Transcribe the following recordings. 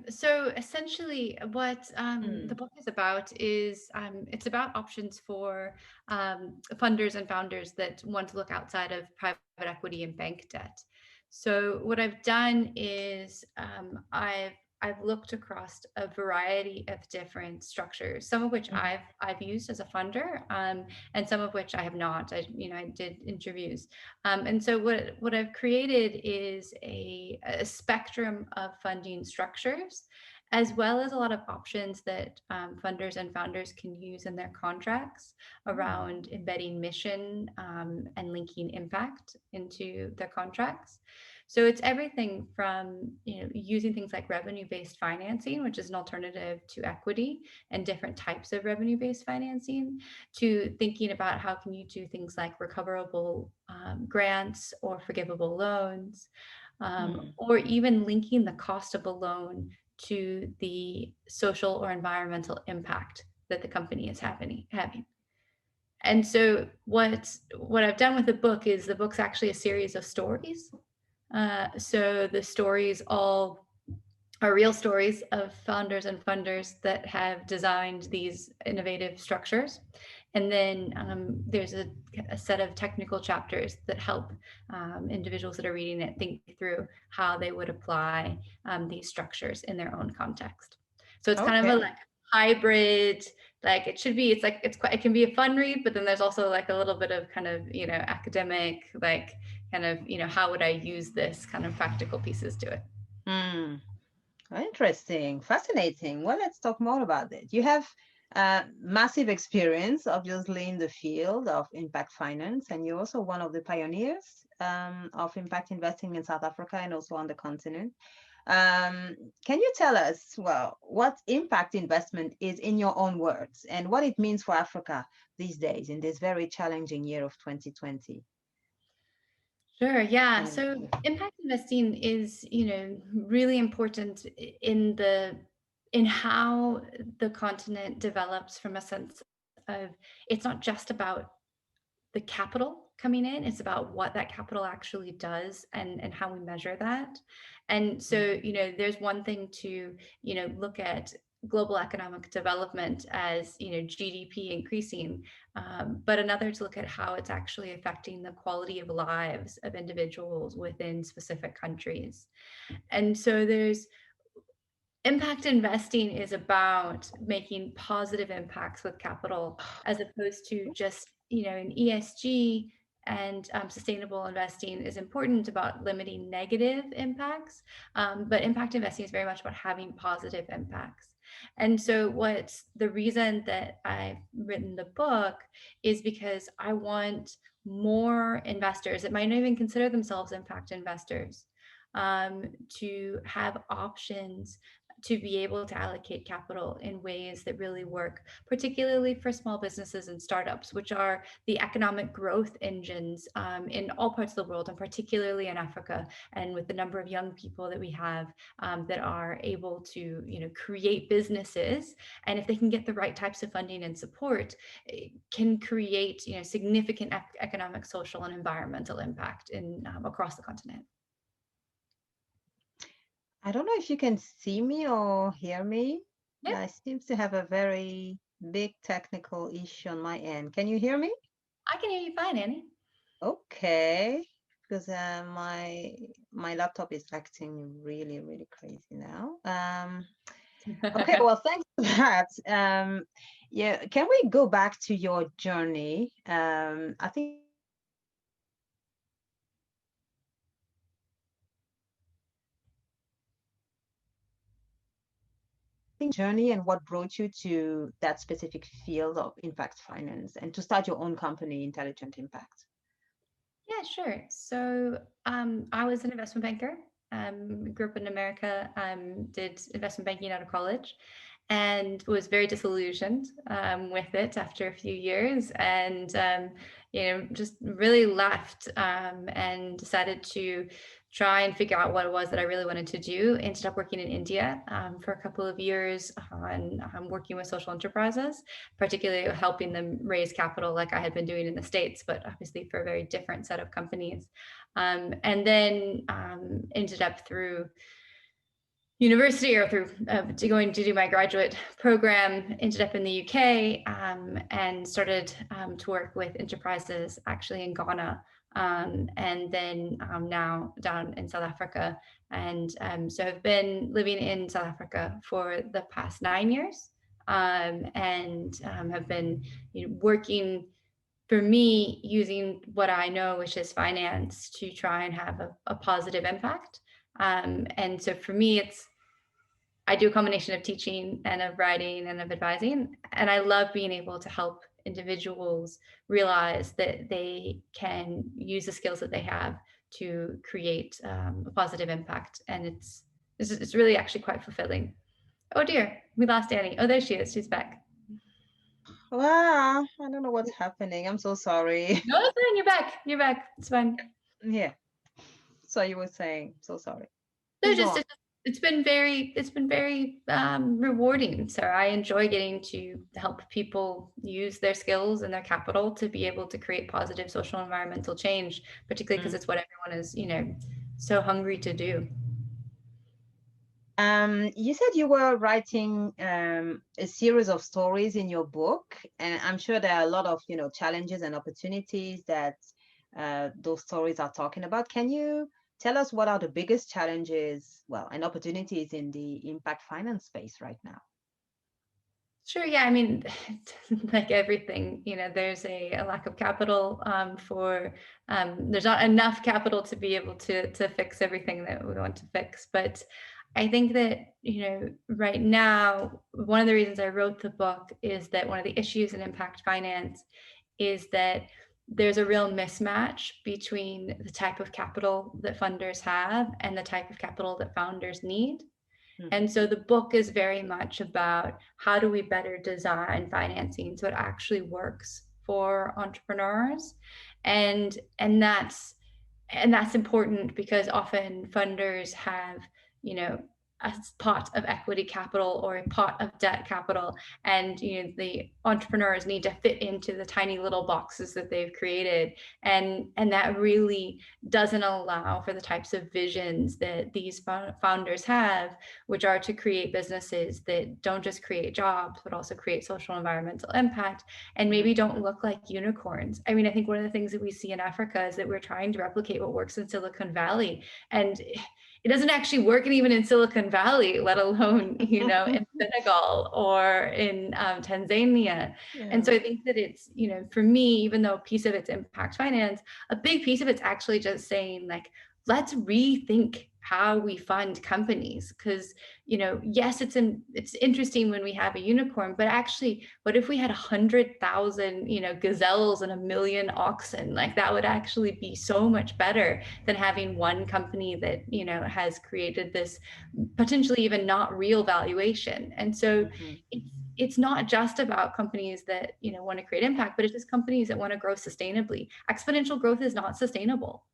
So essentially, what the Mm. book is about is it's about options for funders and founders that want to look outside of private equity and bank debt. So what I've done is I've looked across a variety of different structures, some of which Mhm. I've used as a funder, and some of which I have not. I did interviews. And so what I've created is a spectrum of funding structures, as well as a lot of options that funders and founders can use in their contracts Mm. around embedding mission and linking impact into their contracts. So it's everything from using things like revenue-based financing, which is an alternative to equity, and different types of revenue-based financing, to thinking about how can you do things like recoverable grants or forgivable loans, Mm. or even linking the cost of a loan to the social or environmental impact that the company is having. And so what I've done with the book is the book's actually a series of stories. So the stories all are real stories of founders and funders that have designed these innovative structures. And then there's a set of technical chapters that help individuals that are reading it think through how they would apply these structures in their own context. So it's kind of a Okay. like hybrid, like it should be, it's like, it's quite, it can be a fun read, but then there's also like a little bit of kind of, academic, like kind of, how would I use this kind of practical pieces to it. Mm. Interesting, fascinating. Well, let's talk more about it. You have massive experience, obviously, in the field of impact finance, and you're also one of the pioneers of impact investing in South Africa and also on the continent. Um, can you tell us, well, what impact investment is in your own words and what it means for Africa these days in this very challenging year of 2020? Sure. Yeah. Mm. So impact investing is, really important in how the continent develops from a sense of it's not just about the capital coming in, it's about what that capital actually does and how we measure that. And so, there's one thing to, look at global economic development as, GDP increasing, but another to look at how it's actually affecting the quality of lives of individuals within specific countries. And so there's impact investing is about making positive impacts with capital as opposed to just, an ESG, and sustainable investing is important about limiting negative impacts. But impact investing is very much about having positive impacts. And so, what's the reason that I've written the book is because I want more investors that might not even consider themselves impact investors to have options to be able to allocate capital in ways that really work, particularly for small businesses and startups, which are the economic growth engines in all parts of the world, and particularly in Africa. And with the number of young people that we have that are able to, create businesses, and if they can get the right types of funding and support, can create, significant economic, social, and environmental impact in across the continent. I don't know if you can see me or hear me. Yeah, I seem to have a very big technical issue on my end. Can you hear me? I can hear you fine, Annie. Okay, because my laptop is acting really, really crazy now. Okay, well, thanks for that. Yeah, can we go back to your journey? I think journey and what brought you to that specific field of impact finance and to start your own company, Intelligent Impact. Yeah, sure. So I was an investment banker. Grew up in America, did investment banking out of college, and was very disillusioned with it after a few years, and just really left and decided to try and figure out what it was that I really wanted to do. Ended up working in India for a couple of years on working with social enterprises, particularly helping them raise capital like I had been doing in the States, but obviously for a very different set of companies. And then ended up through university or through going to do my graduate program, ended up in the UK, and started to work with enterprises actually in Ghana, and then now down in South Africa. And so I've been living in South Africa for the past 9 years, and have been working, for me, using what I know, which is finance, to try and have a positive impact. And so for me, I do a combination of teaching and of writing and of advising. And I love being able to help individuals realize that they can use the skills that they have to create a positive impact. And it's really actually quite fulfilling. Oh dear, we lost Annie. Oh, there she is. She's back. Wow, I don't know what's happening. I'm so sorry. No, it's fine. You're back. You're back. It's fine. Yeah. So you were saying, so sorry. No, Please go on. it's been very rewarding. So I enjoy getting to help people use their skills and their capital to be able to create positive social and environmental change, particularly because it's what everyone is, so hungry to do. You said you were writing a series of stories in your book, and I'm sure there are a lot of, challenges and opportunities that those stories are talking about. Can you tell us what are the biggest challenges, well, and opportunities in the impact finance space right now? Sure. Yeah. I mean, like everything, there's a lack of capital there's not enough capital to be able to fix everything that we want to fix. But I think that, right now, one of the reasons I wrote the book is that one of the issues in impact finance is that there's a real mismatch between the type of capital that funders have and the type of capital that founders need. And so the book is very much about how do we better design financing so it actually works for entrepreneurs. And that's important because often funders have, a pot of equity capital or a pot of debt capital, and the entrepreneurs need to fit into the tiny little boxes that they've created, and that really doesn't allow for the types of visions that these founders have, which are to create businesses that don't just create jobs but also create social and environmental impact, and maybe don't look like unicorns. I mean, I think one of the things that we see in Africa is that we're trying to replicate what works in Silicon Valley, and it doesn't actually work even in Silicon Valley, let alone, in Senegal or in Tanzania. Yeah. And so I think that it's, for me, even though a piece of it's impact finance, a big piece of it's actually just saying, like, let's rethink how we fund companies. Because, yes, it's interesting when we have a unicorn, but actually, what if we had 100,000, gazelles and 1,000,000 oxen? Like, that would actually be so much better than having one company that, has created this potentially even not real valuation. And so it's not just about companies that, want to create impact, but it's just companies that want to grow sustainably. Exponential growth is not sustainable.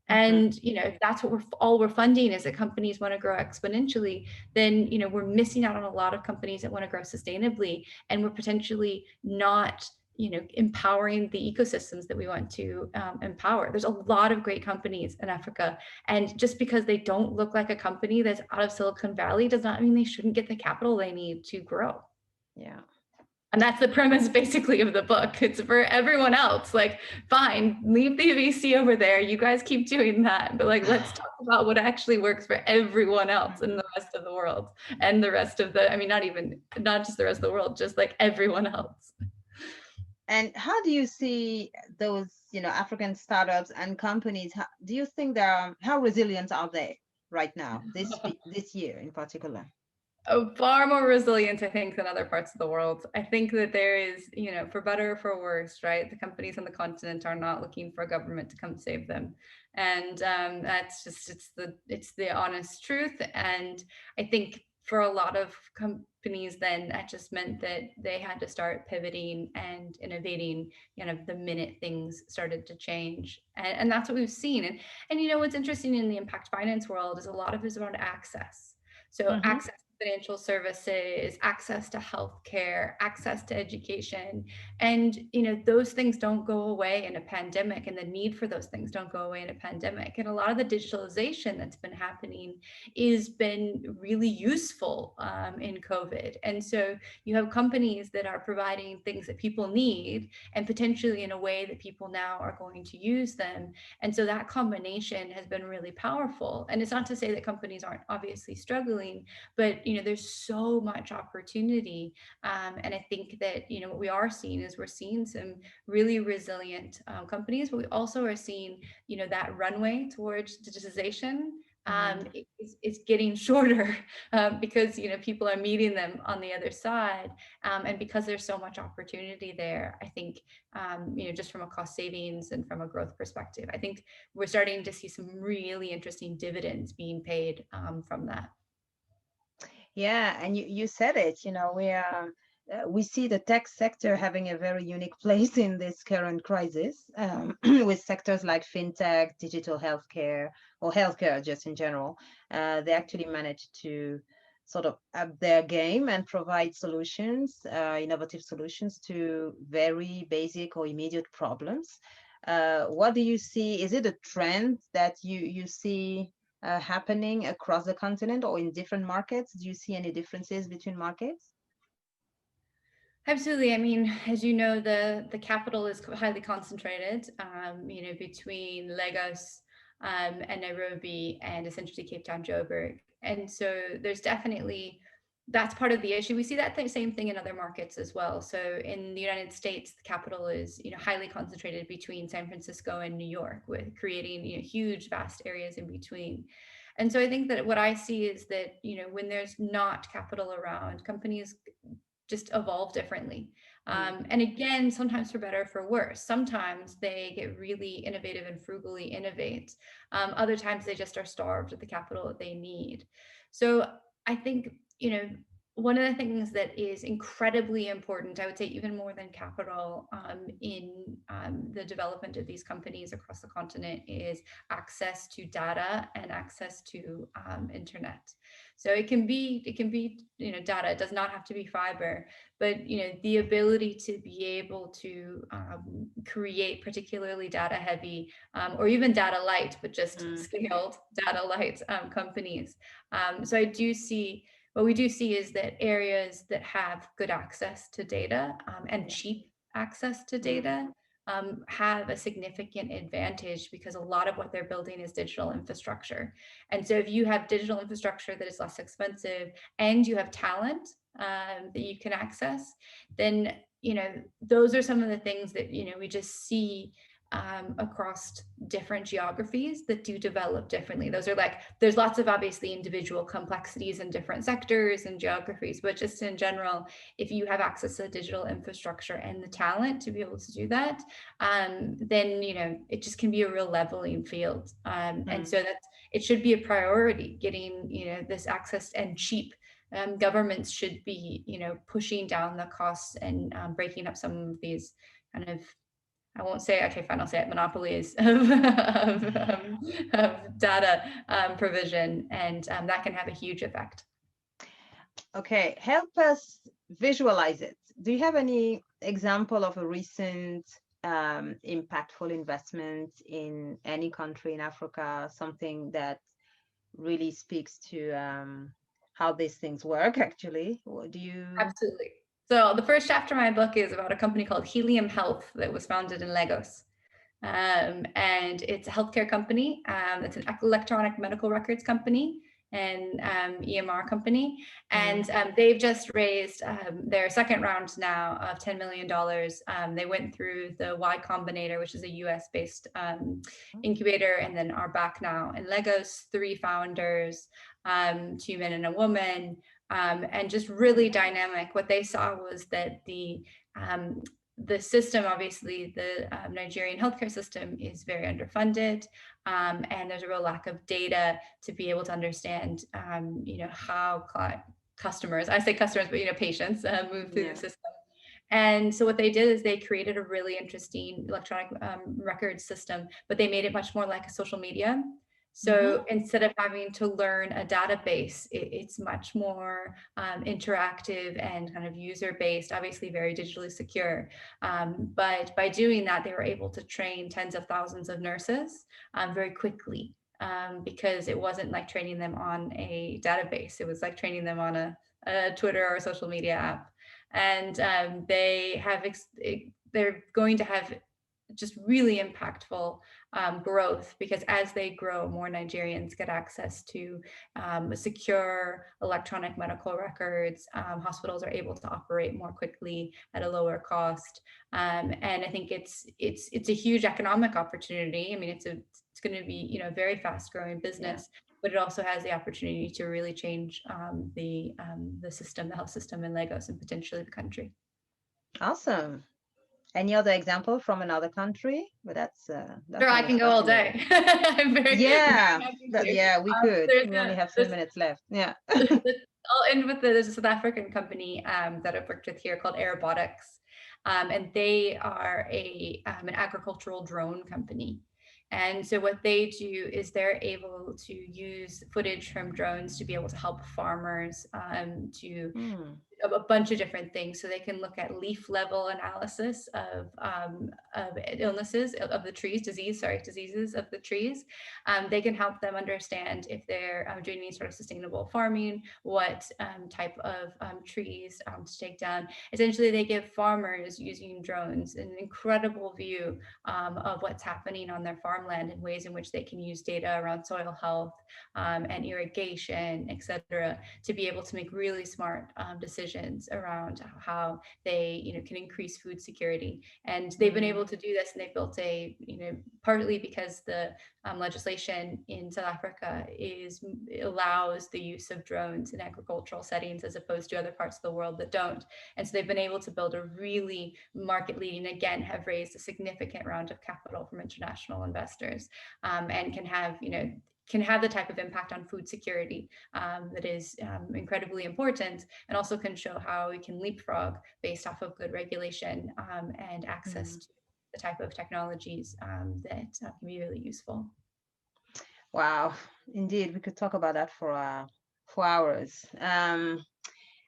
And, if that's what we're funding is that companies want to grow exponentially, then, we're missing out on a lot of companies that want to grow sustainably. And we're potentially not, empowering the ecosystems that we want to empower. There's a lot of great companies in Africa. And just because they don't look like a company that's out of Silicon Valley does not mean they shouldn't get the capital they need to grow. Yeah. And that's the premise basically of the book. It's for everyone else. Like, fine, leave the VC over there. You guys keep doing that. But like, let's talk about what actually works for everyone else in the rest of the world and the rest of not just the rest of the world, just like everyone else. And how do you see those, African startups and companies? Do you think how resilient are they right now, this year in particular? Far more resilient, I think, than other parts of the world. I think that there is, for better or for worse, right? The companies on the continent are not looking for a government to come save them, and that's just it's the honest truth. And I think for a lot of companies, then that just meant that they had to start pivoting and innovating, the minute things started to change, and that's what we've seen. And what's interesting in the impact finance world is a lot of it is around access. So access financial services, access to healthcare, access to education. And, those things don't go away in a pandemic, and the need for those things don't go away in a pandemic. And a lot of the digitalization that's been happening has been really useful in COVID. And so you have companies that are providing things that people need, and potentially in a way that people now are going to use them. And so that combination has been really powerful. And it's not to say that companies aren't obviously struggling, but there's so much opportunity. And I think that what we are seeing is we're seeing some really resilient companies, but we also are seeing that runway towards digitization Mm. is getting shorter because people are meeting them on the other side, and because there's so much opportunity there. I think just from a cost savings and from a growth perspective, I think we're starting to see some really interesting dividends being paid from that. Yeah, and you said it, we see the tech sector having a very unique place in this current crisis, with sectors like fintech, digital healthcare, or healthcare just in general. They actually managed to sort of up their game and provide solutions, innovative solutions to very basic or immediate problems. What do you see? Is it a trend that you see happening across the continent or in different markets? Do you see any differences between markets? Absolutely. I mean, as you know, the capital is highly concentrated, between Lagos and Nairobi, and essentially Cape Town, Joburg. And so there's definitely that's part of the issue. We see that same thing in other markets as well. So in the United States, the capital is highly concentrated between San Francisco and New York, with creating huge, vast areas in between. And so I think that what I see is that when there's not capital around, companies just evolve differently. Mm. And again, sometimes for better, for worse. Sometimes they get really innovative and frugally innovate. Other times they just are starved of the capital that they need. So I think, one of the things that is incredibly important, I would say even more than capital, in the development of these companies across the continent, is access to data and access to internet. So it can be data. It does not have to be fiber, but the ability to be able to create particularly data heavy, or even data light, but just Mm. scaled data light companies. So I do see what we do see is that areas that have good access to data, and Yeah. cheap access to Mm. data, have a significant advantage, because a lot of what they're building is digital infrastructure. And so if you have digital infrastructure that is less expensive, and you have talent that you can access, then those are some of the things that we just see across different geographies that do develop differently. Those are there's lots of obviously individual complexities in different sectors and geographies, but just in general, if you have access to the digital infrastructure and the talent to be able to do that, then it just can be a real leveling field. And Mm. so it should be a priority, getting this access and cheap. Governments should be pushing down the costs and breaking up some of these kind of, I won't say, okay, fine, I'll say it, monopolies of data provision, and that can have a huge effect. Okay, help us visualize it. Do you have any example of a recent impactful investment in any country in Africa, something that really speaks to how these things work actually? Do you? Absolutely. So the first chapter of my book is about a company called Helium Health that was founded in Lagos. And it's a healthcare company. It's an electronic medical records company and EMR company. Mm. And they've just raised their second round now of $10 million. They went through the Y Combinator, which is a US-based incubator, and then are back now in Lagos, 3 founders, 2 men and a woman, and just really dynamic. What they saw was that the system, obviously, the Nigerian healthcare system is very underfunded, and there's a real lack of data to be able to understand, how customers, I say customers, but patients move through the Yeah. system. And so what they did is they created a really interesting electronic record system, but they made it much more like a social media. So instead of having to learn a database, it's much more interactive and kind of user-based, obviously very digitally secure. But by doing that, they were able to train tens of thousands of nurses very quickly, because it wasn't like training them on a database. It was like training them on a Twitter or a social media app. And they're going to have just really impactful growth, because as they grow, more Nigerians get access to secure electronic medical records. Hospitals are able to operate more quickly at a lower cost, and I think it's a huge economic opportunity. I mean, it's going to be a very fast growing business. Yeah. But it also has the opportunity to really change the health system in Lagos and potentially the country. Awesome. Any other example from another country? But that Sure, I sounds can go all fascinating. day. I'm very Yeah, happy that, to. yeah, we could. There's We only have few there's minutes left. Yeah. I'll end with there's a South African company that I've worked with here called Aerobotics, and they are an agricultural drone company. And so what they do is they're able to use footage from drones to be able to help farmers to Hmm. a bunch of different things. So they can look at leaf level analysis of illnesses of the trees, diseases of the trees. They can help them understand if they're doing any sort of sustainable farming, what type of trees to take down. Essentially, they give farmers using drones an incredible view of what's happening on their farmland and ways in which they can use data around soil health and irrigation, et cetera, to be able to make really smart decisions around how they can increase food security. And they've been able to do this, and they've built partly because the legislation in South Africa allows the use of drones in agricultural settings as opposed to other parts of the world that don't. And so they've been able to build a really market leading, again, have raised a significant round of capital from international investors, and can have the type of impact on food security that is incredibly important, and also can show how we can leapfrog based off of good regulation and access to the type of technologies that can be really useful. Wow, indeed, we could talk about that for hours.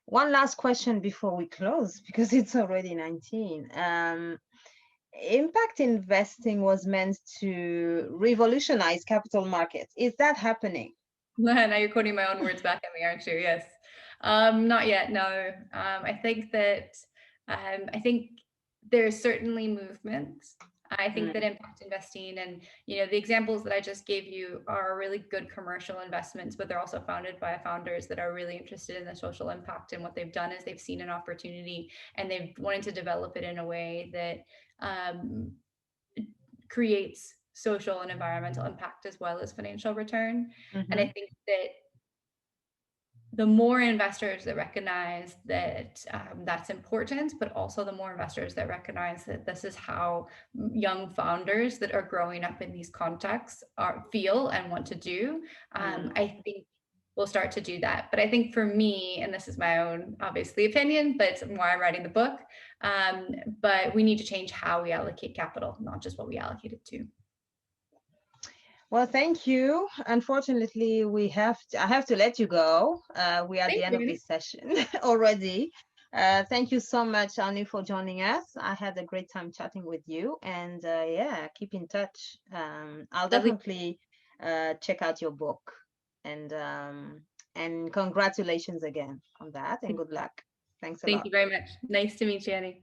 One last question before we close, because it's already 19. Impact investing was meant to revolutionize capital markets. Is that happening? Now you're quoting my own words back at me, aren't you? Yes. Not yet, no. I think there's certainly movement. I think that impact investing and the examples that I just gave you are really good commercial investments, but they're also founded by founders that are really interested in the social impact. And what they've done is they've seen an opportunity and they've wanted to develop it in a way that creates social and environmental impact as well as financial return. And I think that the more investors that recognize that that's important, but also the more investors that recognize that this is how young founders that are growing up in these contexts feel and want to do, I think we'll start to do that. But I think for me, and this is my own obviously opinion, but it's why I'm writing the book, but we need to change how we allocate capital, not just what we allocate it to. Well, thank you. Unfortunately, I have to let you go. We are at the end of this session already. Thank you so much, Aunnie, for joining us. I had a great time chatting with you, and yeah, keep in touch. I'll definitely check out your book, and congratulations again on that, and good luck. Thanks a lot. Thank you very much. Nice to meet you, Annie.